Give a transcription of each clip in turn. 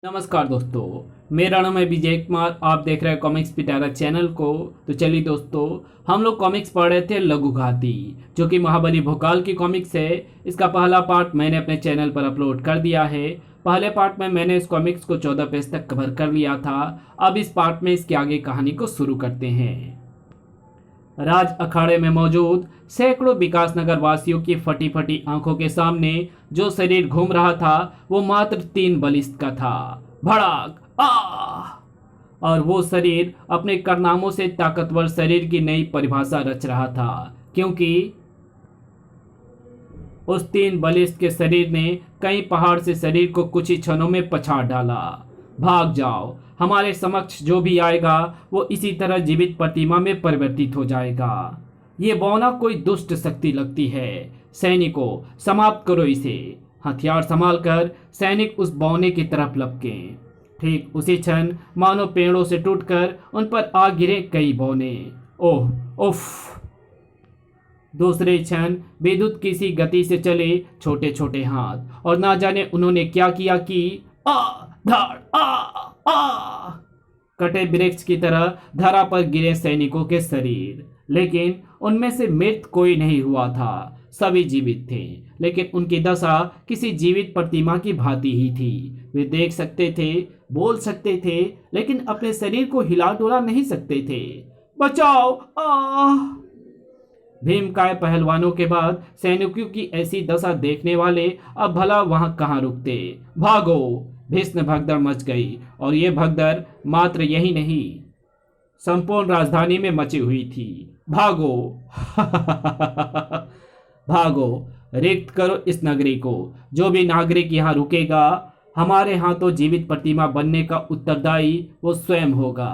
नमस्कार दोस्तों, मेरा नाम है विजय कुमार। आप देख रहे हैं कॉमिक्स पिटारा चैनल को। तो चलिए दोस्तों, हम लोग कॉमिक्स पढ़ रहे थे लघु घाती, जो कि महाबली भोकाल की कॉमिक्स है। इसका पहला पार्ट मैंने अपने चैनल पर अपलोड कर दिया है। पहले पार्ट में मैंने इस कॉमिक्स को 14 पेज तक कवर कर लिया था। अब इस पार्ट में इसके आगे कहानी को शुरू करते हैं। राज अखाड़े में मौजूद सैकड़ों विकासनगर वासियों की फटी फटी आंखों के सामने जो शरीर घूम रहा था वो मात्र 3 बलिष्ठ का था। भड़ाक आ और वो शरीर अपने कारनामों से ताकतवर शरीर की नई परिभाषा रच रहा था, क्योंकि उस 3 बलिष्ठ के शरीर ने कई पहाड़ से शरीर को कुछ ही क्षणों में पछाड़ डाला। भाग जाओ, हमारे समक्ष जो भी आएगा वो इसी तरह जीवित प्रतिमा में परिवर्तित हो जाएगा। ये बौना कोई दुष्ट शक्ति लगती है। सैनिकों, समाप्त करो इसे। हथियार संभालकर सैनिक उस बौने की तरफ लपके। ठीक उसी क्षण मानो पेड़ों से टूटकर उन पर आ गिरे कई बौने। ओह उफ! दूसरे क्षण विद्युत किसी गति से चले छोटे छोटे हाथ, और ना जाने उन्होंने क्या किया कि आ धाड़ आ कटे वृक्ष की तरह धरा पर गिरे सैनिकों के शरीर। लेकिन उनमें से मृत कोई नहीं हुआ था। सभी जीवित थे, लेकिन उनकी दशा किसी जीवित प्रतिमा की भांति ही थी। वे देख सकते थे, बोल सकते थे, लेकिन अपने शरीर को हिला डुला नहीं सकते थे। बचाओ! भीमकाय पहलवानों के बाद सैनिकों की ऐसी दशा देखने वाले अब भला वहां कहां रुकते। भागो! भीषण भगदड़ मच गई, और ये भगदड़ मात्र यही नहीं, संपूर्ण राजधानी में मची हुई थी। भागो! भागो! रिक्त करो इस नगरी को। जो भी नागरिक यहाँ रुकेगा, हमारे हाथों जीवित प्रतिमा बनने का उत्तरदायी वो स्वयं होगा।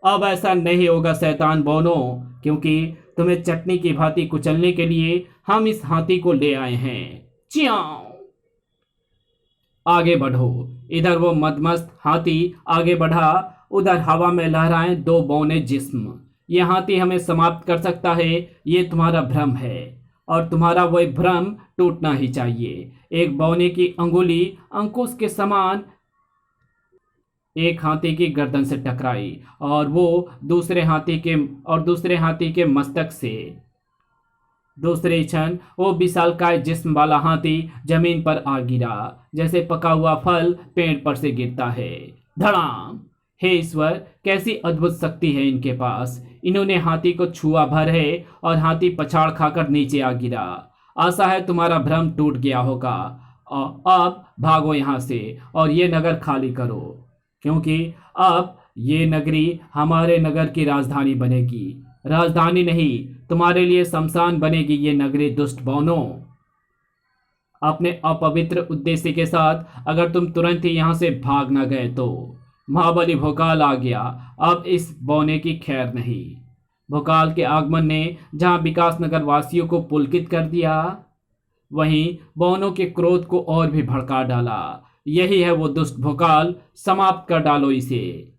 अब ऐसा नहीं होगा शैतान बौनो, क्योंकि तुम्हें चटनी की भांति कुचलने के लिए हम इस हाथी को ले आए हैं। चियाओ! आगे बढ़ो। इधर वो मदमस्त हाथी आगे बढ़ा, उधर हवा में लहराए 2 बौने जिस्म। ये हाथी हमें समाप्त कर सकता है, ये तुम्हारा भ्रम है, और तुम्हारा वही भ्रम टूटना ही चाहिए। एक बौने की अंगुली अंकुश के समान एक हाथी की गर्दन से टकराई, और दूसरे हाथी के मस्तक से। दूसरे क्षण वो विशालकाय जिस्म वाला हाथी जमीन पर आ गिरा, जैसे पका हुआ फल पेड़ पर से गिरता है। धड़ाम! हे ईश्वर, कैसी अद्भुत शक्ति है इनके पास। इन्होंने हाथी को छुआ भर है, और हाथी पछाड़ खाकर नीचे आ गिरा। आशा है तुम्हारा भ्रम टूट गया होगा। अब भागो यहाँ से, और ये नगर खाली करो, क्योंकि अब ये नगरी हमारे नगर की राजधानी बनेगी। राजधानी नहीं, तुम्हारे लिए शमशान बनेगी ये नगरी, दुष्ट बौनो। अपने अपवित्र उद्देश्य के साथ अगर तुम तुरंत ही यहां से भाग न गए तो महाबली भोकाल आ गया। अब इस बौने की खैर नहीं। भोकाल के आगमन ने जहां विकासनगर वासियों को पुलकित कर दिया, वहीं बौनों के क्रोध को और भी भड़का डाला। यही है वो दुष्ट भोकाल, समाप्त कर डालो इसे।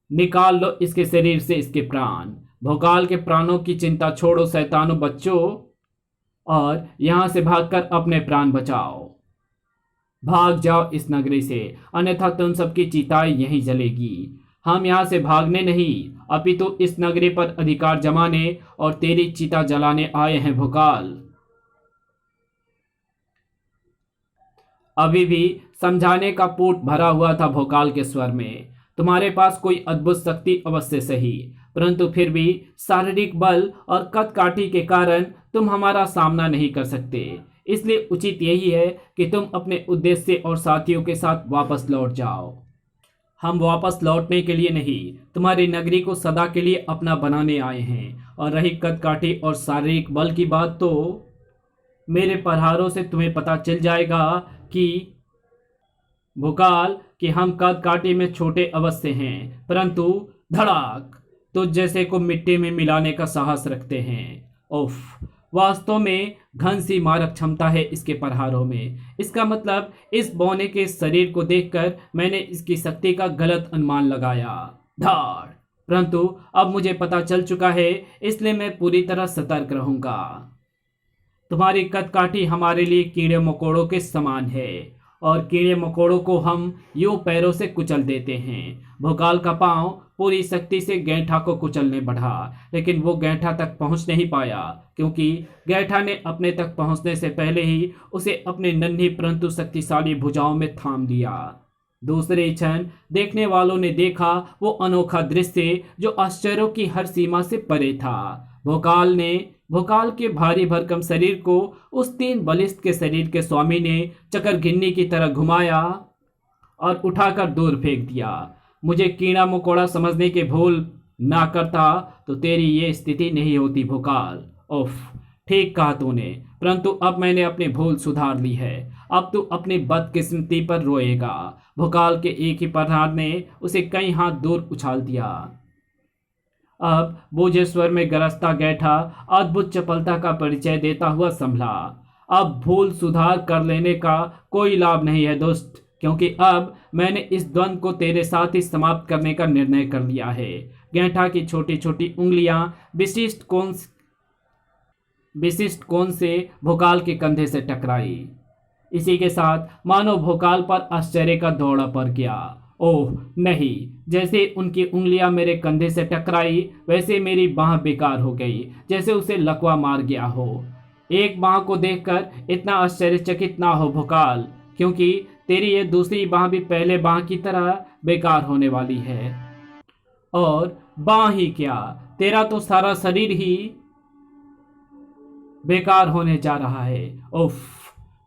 निकाल लो इसके शरीर से इसके प्राण। भोकाल के प्राणों की चिंता छोड़ो शैतानों बच्चों, और यहां से भागकर अपने प्राण बचाओ। भाग जाओ इस नगरी से, अन्यथा तुम सबकी चिताएं यहीं जलेगी। हम यहां से भागने नहीं, अपितु इस नगरी पर अधिकार जमाने और तेरी चिता जलाने आए हैं भोकाल। अभी भी समझाने का पूट भरा हुआ था भोकाल के स्वर में। तुम्हारे पास कोई अद्भुत शक्ति अवश्य सही, परंतु फिर भी शारीरिक बल और कद काठी के कारण तुम हमारा सामना नहीं कर सकते। इसलिए उचित यही है कि तुम अपने उद्देश्य और साथियों के साथ वापस लौट जाओ। हम वापस लौटने के लिए नहीं, तुम्हारी नगरी को सदा के लिए अपना बनाने आए हैं। और रही कद काठी और शारीरिक बल की बात, तो मेरे प्रहारों से तुम्हें पता चल जाएगा कि भोकाल कि हम कद काठी में छोटे अवश्य हैं, परंतु धड़ाक तुझ जैसे को मिट्टी में मिलाने का साहस रखते हैं। उफ! वास्तव में घन सी मारक क्षमता है इसके प्रहारों में। इसका मतलब इस बौने के शरीर को देखकर मैंने इसकी शक्ति का गलत अनुमान लगाया। धाड़! परंतु अब मुझे पता चल चुका है, इसलिए मैं पूरी तरह सतर्क रहूंगा। तुम्हारी कदकाठी हमारे लिए कीड़े मकोड़ों के समान है और कीड़े मकोड़ों को हम यूं पैरों से कुचल देते हैं। भोकाल का पांव पूरी शक्ति से गैंठा को कुचलने बढ़ा, लेकिन वो गैंठा तक पहुंच नहीं पाया क्योंकि गैंठा ने अपने तक पहुंचने से पहले ही उसे अपने नन्ही परंतु शक्तिशाली भुजाओं में थाम लिया। दूसरे क्षण देखने वालों ने देखा वो अनोखा दृश्य जो आश्चर्यों की हर सीमा से परे था। भोकाल के भारी भरकम शरीर को उस तीन बलिष्ठ के शरीर के स्वामी ने चकर गिन्नी की तरह घुमाया और उठाकर दूर फेंक दिया। मुझे कीड़ा मकोड़ा समझने के भूल ना करता तो तेरी ये स्थिति नहीं होती भोकाल। उफ, ठीक कहा तूने, परंतु अब मैंने अपनी भूल सुधार ली है। अब तू अपनी बदकिस्मती पर रोएगा। भोकाल के एक ही प्रहार ने उसे कई हाथ दूर उछाल दिया। अब बूझे स्वर में गरजता गैठा अद्भुत चपलता का परिचय देता हुआ संभला। अब भूल सुधार कर लेने का कोई लाभ नहीं है दोस्त, क्योंकि अब मैंने इस द्वंद्व को तेरे साथ ही समाप्त करने का निर्णय कर लिया है। गैठा की छोटी छोटी उंगलियां विशिष्ट कोण से भोकाल के कंधे से टकराई। इसी के साथ मानो भोकाल पर आश्चर्य का दौड़ा पड़ गया। ओह नहीं, जैसे उनकी उंगलियां मेरे कंधे से टकराई वैसे मेरी बांह बेकार हो गई, जैसे उसे लकवा मार गया हो। एक बांह को देखकर इतना आश्चर्यचकित ना हो भोकाल, क्योंकि तेरी ये दूसरी बांह भी पहले बांह की तरह बेकार होने वाली है। और बांह ही क्या, तेरा तो सारा शरीर ही बेकार होने जा रहा है। उफ,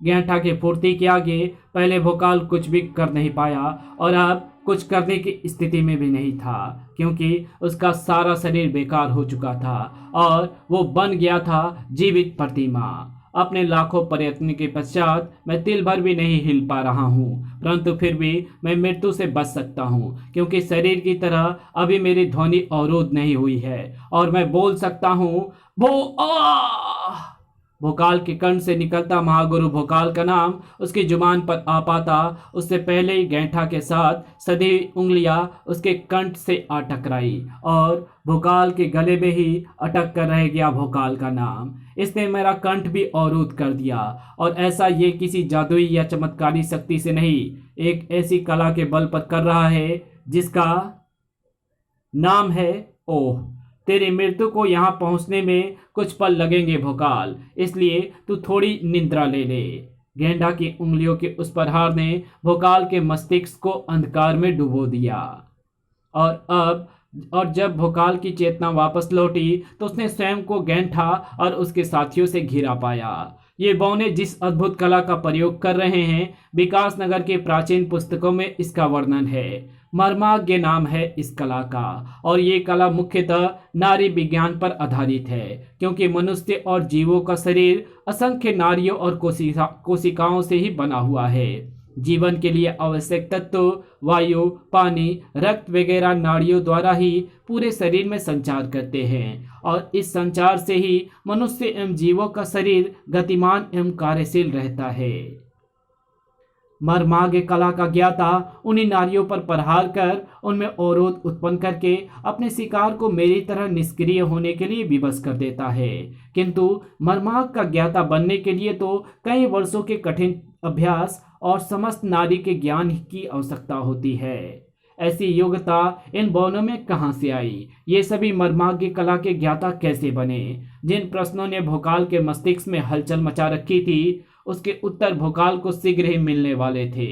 गैंठा के फुर्ती के आगे पहले भोकाल कुछ भी कर नहीं पाया और अब कुछ करने की स्थिति में भी नहीं था, क्योंकि उसका सारा शरीर बेकार हो चुका था और वो बन गया था जीवित प्रतिमा। अपने लाखों प्रयत्न के पश्चात मैं तिल भर भी नहीं हिल पा रहा हूँ, परंतु फिर भी मैं मृत्यु से बच सकता हूँ, क्योंकि शरीर की तरह अभी मेरी ध्वनि अवरोध नहीं हुई है और मैं बोल सकता हूँ। भोकाल के कंठ से निकलता महागुरु भोकाल का नाम उसकी जुबान पर आ पाता उससे पहले ही गैंठा के साथ सधी उंगलियां उसके कंठ से आ टकराई और भोकाल के गले में ही अटक कर रह गया भोकाल का नाम। इसने मेरा कंठ भी अवरुद्ध कर दिया, और ऐसा ये किसी जादुई या चमत्कारी शक्ति से नहीं, एक ऐसी कला के बल पर कर रहा है जिसका नाम है ओह। तेरी मृत्यु को यहाँ पहुँचने में कुछ पल लगेंगे भोकाल, इसलिए तू थोड़ी निद्रा ले ले। गेंडा की उंगलियों के उस प्रहार ने भोकाल के मस्तिष्क को अंधकार में डुबो दिया। और जब भोकाल की चेतना वापस लौटी तो उसने स्वयं को गैंठा और उसके साथियों से घिरा पाया। ये बौने जिस अद्भुत कला का प्रयोग कर रहे हैं, विकास नगर के प्राचीन पुस्तकों में इसका वर्णन है। मर्माज्ञ नाम है इस कला का, और ये कला मुख्यतः नारी विज्ञान पर आधारित है, क्योंकि मनुष्य और जीवों का शरीर असंख्य नारियों और कोशिकाओं से ही बना हुआ है। जीवन के लिए आवश्यक तत्व वायु, पानी, रक्त वगैरह नाड़ियों द्वारा ही पूरे शरीर में संचार करते हैं, और इस संचार से ही मनुष्य एवं जीवों का शरीर गतिमान एवं कार्यशील रहता है। मर्माज्ञ कला का ज्ञाता उन्हीं नारियों पर प्रहार कर उनमें अवरोध उत्पन्न करके अपने शिकार को मेरी तरह निष्क्रिय होने के लिए विवश कर देता है। किंतु मर्माज्ञ का ज्ञाता बनने के लिए तो कई वर्षों के कठिन अभ्यास और समस्त नारी के ज्ञान की आवश्यकता होती है। ऐसी योग्यता इन बौनों में कहाँ से आई? ये सभी मर्माज्ञ कला के ज्ञाता कैसे बने? जिन प्रश्नों ने भोकाल के मस्तिष्क में हलचल मचा रखी थी, उसके उत्तर भोकाल को शीघ्र ही मिलने वाले थे,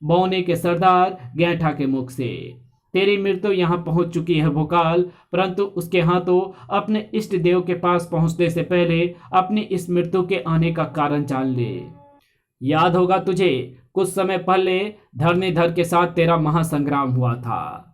बौने के सरदार गैंठा के मुख से। तेरी मृत्यु यहाँ पहुंच चुकी है भोकाल, परंतु उसके हाथों अपने इष्ट देव के पास पहुंचने से पहले अपनी इस मृत्यु के आने का कारण जान ले। याद होगा तुझे, कुछ समय पहले धरणीधर के साथ तेरा महासंग्राम हुआ था।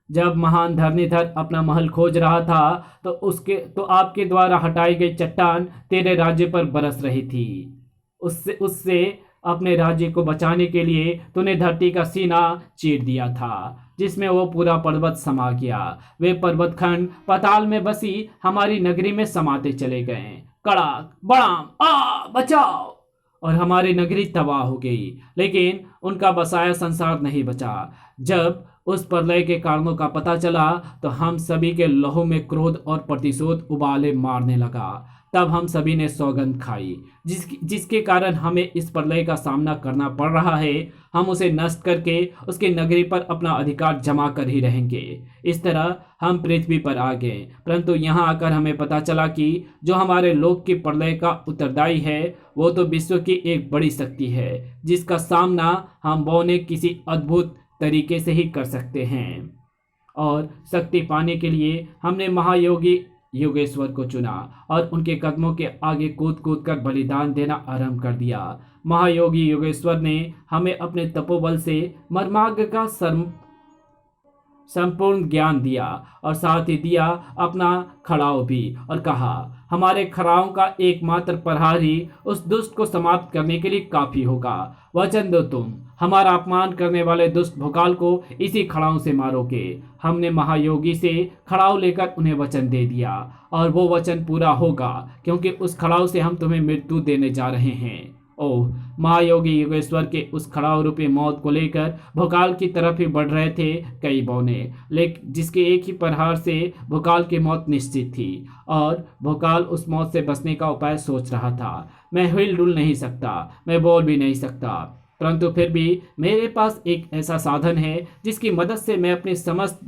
जब महान धरणीधर अपना महल खोज रहा था तो आपके द्वारा हटाई गई चट्टान तेरे राज्य पर बरस रही थी। उससे अपने राज्य को बचाने के लिए तूने धरती का सीना चीर दिया था, जिसमें वो पूरा पर्वत समा गया। वे पर्वत खंड पाताल में बसी हमारी नगरी में समाते चले गए। कड़ाक बड़ाम बचाओ, और हमारी नगरी तबाह हो गई, लेकिन उनका बसाया संसार नहीं बचा। जब उस प्रलय के कारणों का पता चला तो हम सभी के लहू में क्रोध और प्रतिशोध उबाले मारने लगा। तब हम सभी ने सौगंध खाई, जिसके कारण हमें इस प्रलय का सामना करना पड़ रहा है। हम उसे नष्ट करके उसकी नगरी पर अपना अधिकार जमा कर ही रहेंगे। इस तरह हम पृथ्वी पर आ गए, परंतु यहाँ आकर हमें पता चला कि जो हमारे लोक की प्रलय का उत्तरदायी है वो तो विश्व की एक बड़ी शक्ति है, जिसका सामना हम बौने किसी अद्भुत तरीके से ही कर सकते हैं। और शक्ति पाने के लिए हमने महायोगी योगेश्वर को चुना और उनके कदमों के आगे कूद कूद कर बलिदान देना आरंभ कर दिया। महायोगी योगेश्वर ने हमें अपने तपोबल से मर्मार्ग का संपूर्ण ज्ञान दिया और साथ ही दिया अपना खड़ाव भी, और कहा हमारे खड़ाओं का एकमात्र प्रहार ही उस दुष्ट को समाप्त करने के लिए काफी होगा। वचन दो तुम हमारा अपमान करने वाले दुष्ट भोकाल को इसी खड़ाओं से मारोगे। हमने महायोगी से खड़ाऊ लेकर उन्हें वचन दे दिया और वो वचन पूरा होगा, क्योंकि उस खड़ाऊ से हम तुम्हें मृत्यु देने जा रहे हैं। ओह, महायोगी योगेश्वर के उस खड़ाऊ रूपी मौत को लेकर भोकाल की तरफ ही बढ़ रहे थे कई बौने, लेकिन जिसके एक ही प्रहार से भोकाल की मौत निश्चित थी और भोकाल उस मौत से बचने का उपाय सोच रहा था। मैं हिल डुल नहीं सकता, मैं बोल भी नहीं सकता, परंतु फिर भी मेरे पास एक ऐसा साधन है जिसकी मदद से मैं अपने समस्त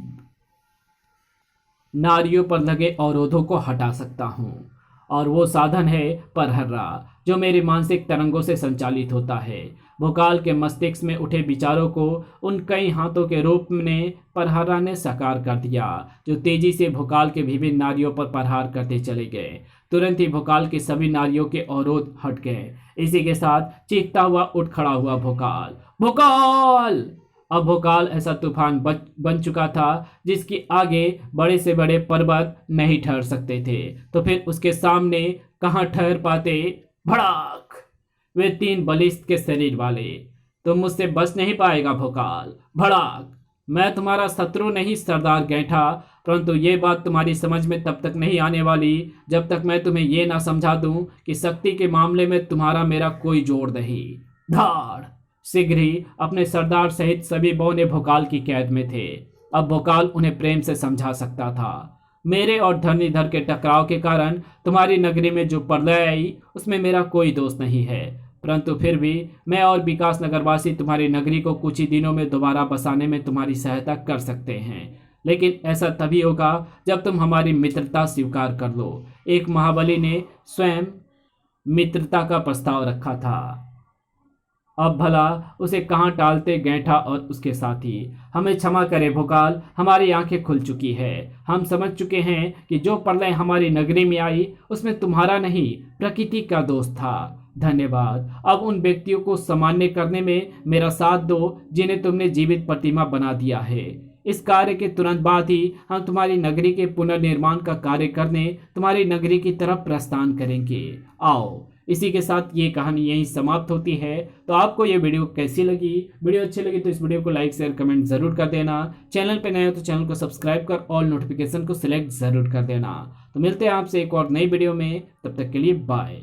नारियों पर लगे अवरोधों को हटा सकता हूँ। और वो साधन है परहर्रा, जो मेरी मानसिक तरंगों से संचालित होता है। भोकाल के मस्तिष्क में उठे विचारों को उन कई हाथों के रूप में परहर्रा ने साकार कर दिया, जो तेजी से भोकाल के विभिन्न नारियों पर प्रहार करते चले गए। तुरंत ही भोकाल के सभी नारियों के अवरोध हट गए। इसी के साथ चीखता हुआ उठ खड़ा हुआ भोकाल, भोकाल! अब भोकाल ऐसा तूफान बन चुका था जिसकी आगे बड़े से बड़े पर्वत नहीं ठहर सकते थे, तो फिर उसके सामने कहाँ ठहर पाते। भड़ाक! वे 3 बलिष्ठ के शरीर वाले, तुम मुझसे बच नहीं पाएगा भोकाल। भड़ाक! मैं तुम्हारा शत्रु नहीं सरदार गैंठा, परंतु ये बात तुम्हारी समझ में तब तक नहीं आने वाली जब तक मैं तुम्हें ये ना समझा दूं कि शक्ति के मामले में तुम्हारा मेरा कोई जोड़ नहीं। धाड़! शीघ्र ही अपने सरदार सहित सभी बौने भोकाल की कैद में थे। अब भोकाल उन्हें प्रेम से समझा सकता था। मेरे और धरणीधर के टकराव के कारण तुम्हारी नगरी में जो प्रलय आई उसमें मेरा कोई दोष नहीं है, परंतु फिर भी मैं और विकास नगरवासी तुम्हारी नगरी को कुछ ही दिनों में दोबारा बसाने में तुम्हारी सहायता कर सकते हैं। लेकिन ऐसा तभी होगा जब तुम हमारी मित्रता स्वीकार कर लो। एक महाबली ने स्वयं मित्रता का प्रस्ताव रखा था, अब भला उसे कहाँ टालते गैंठा और उसके साथी। हमें क्षमा करे भोकाल, हमारी आंखें खुल चुकी है। हम समझ चुके हैं कि जो प्रलय हमारी नगरी में आई उसमें तुम्हारा नहीं प्रकृति का दोष था। धन्यवाद। अब उन व्यक्तियों को सामान्य करने में मेरा साथ दो जिन्हें तुमने जीवित प्रतिमा बना दिया है। इस कार्य के तुरंत बाद ही हम तुम्हारी नगरी के पुनर्निर्माण का कार्य करने तुम्हारी नगरी की तरफ प्रस्थान करेंगे। आओ। इसी के साथ ये कहानी यहीं समाप्त होती है। तो आपको ये वीडियो कैसी लगी? वीडियो अच्छी लगी तो इस वीडियो को लाइक शेयर कमेंट जरूर कर देना। चैनल पे नए हो तो चैनल को सब्सक्राइब कर ऑल नोटिफिकेशन को सिलेक्ट जरूर कर देना। तो मिलते हैं आपसे एक और नई वीडियो में, तब तक के लिए बाय।